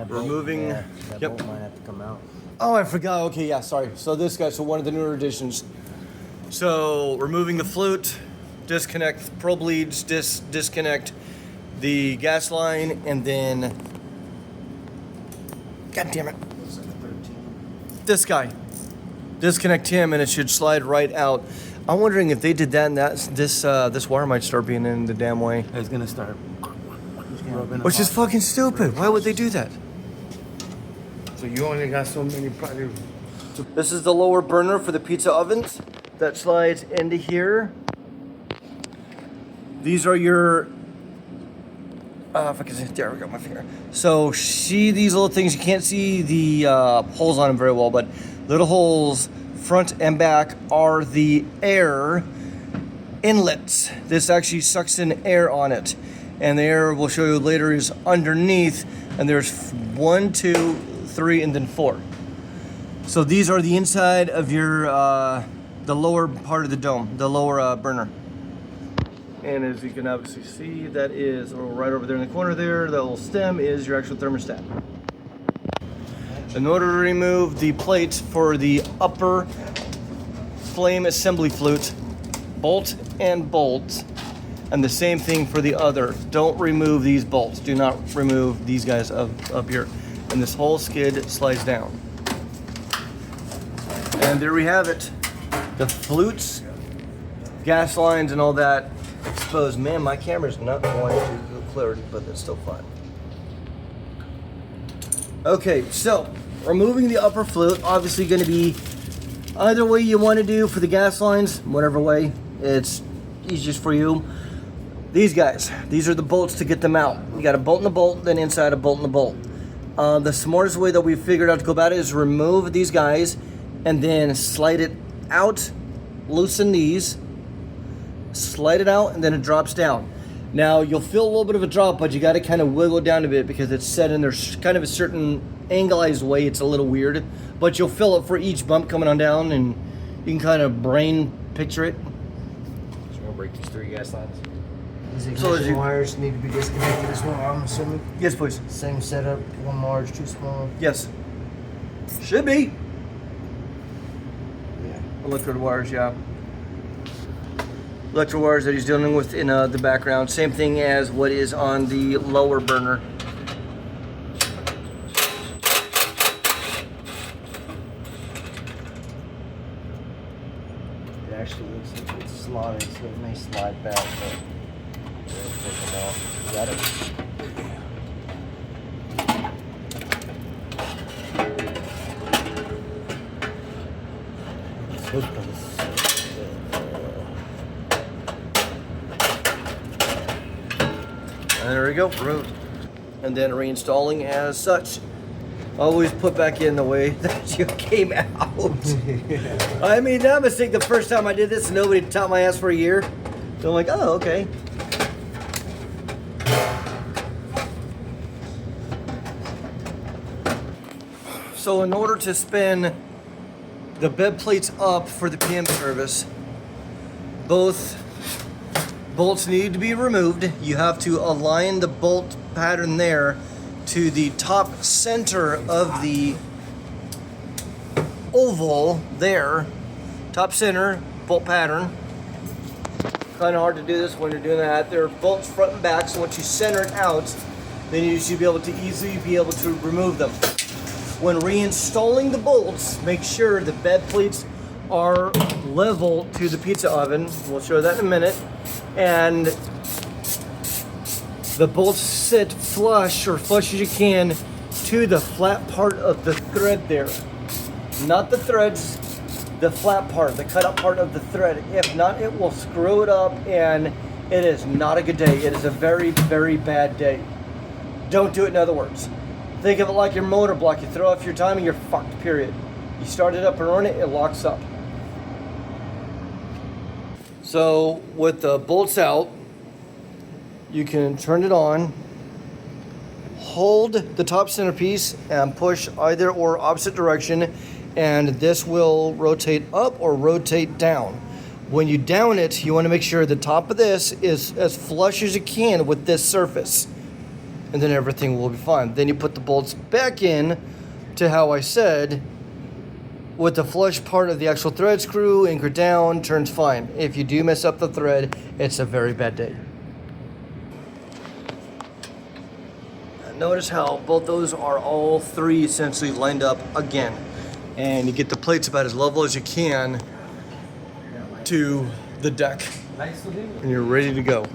removing. That bolt might have to come out. Oh, I forgot. Okay, yeah, sorry. So this guy, so one of the newer additions. So removing the flute, disconnect probe leads, disconnect the gas line, and then, God damn it, Looks like a 13. this guy. Disconnect him, and it should slide right out. I'm wondering if they did that, and this wire might start being in the damn way. It's gonna start rubbing. Which is fucking stupid. Why would they do that? So you only got so many probably. This is the lower burner for the pizza ovens that slides into here. These are your, if I can say, there we go, my finger. So see these little things, you can't see the holes on them very well, but little holes front and back are the air inlets. This actually sucks in air on it. And the air we'll show you later is underneath, and there's 1, 2, 3, and then 4. So these are the inside of your, the lower part of the dome, the lower burner. And as you can obviously see, that is right over there in the corner there, the little stem is your actual thermostat. In order to remove the plates for the upper flame assembly flute, bolt and bolt, and the same thing for the other. Don't remove these bolts. Do not remove these guys up here. And this whole skid slides down. And there we have it. The flutes, gas lines, and all that exposed. Man, my camera's not going to go clarity, but that's still fine. Okay, so removing the upper flute, obviously going to be either way you want to do for the gas lines, whatever way it's easiest for you. These guys, these are the bolts to get them out. You got a bolt and a bolt, then inside a bolt and a bolt. The smartest way that we figured out to go about it is remove these guys and then slide it out, loosen these, slide it out, and then it drops down. Now you'll feel a little bit of a drop, but you got to kind of wiggle it down a bit because it's set in there's kind of a certain angleized way. It's a little weird, but you'll feel it for each bump coming on down, and you can kind of brain picture it. So we'll break these 3 gas lines. These ignition wires need to be disconnected as well, I'm assuming. Yes, please. Same setup, 1 large, 2 small. Yes. Should be. Yeah. Electrode wires, yeah. Electrode wires that he's dealing with in the background. Same thing as what is on the lower burner. It actually looks like it's slotted, so it may slide back, but we'll take them off. You got it? And there we go, removed. And then reinstalling as such. Always put back in the way that you came out. I made that mistake the first time I did this and nobody taught my ass for a year. So I'm like, oh, okay. So in order to spin the bed plates up for the PM service, both bolts need to be removed. You have to align the bolt pattern there to the top center of the oval there. Top center, bolt pattern. Kind of hard to do this when you're doing that. There are bolts front and back, so once you center it out, then you should be able to easily be able to remove them. When reinstalling the bolts, make sure the bed plates are level to the pizza oven. We'll show that in a minute. And the bolts sit flush, or flush as you can, to the flat part of the thread there. Not the threads, the flat part, the cut up part of the thread. If not, it will screw it up, and it is not a good day. It is a very, very bad day. Don't do it, in other words. Think of it like your motor block. You throw off your timing, you're fucked, period. You start it up and run it, it locks up. So with the bolts out, you can turn it on, hold the top centerpiece and push either or opposite direction, and this will rotate up or rotate down. When you down it, you want to make sure the top of this is as flush as you can with this surface. and then everything will be fine. Then you put the bolts back in to how I said, with the flush part of the actual thread screw, anchor down, turns fine. If you do mess up the thread, it's a very bad day. Notice how both those are all three essentially lined up again. And you get the plates about as level as you can to the deck. And you're ready to go.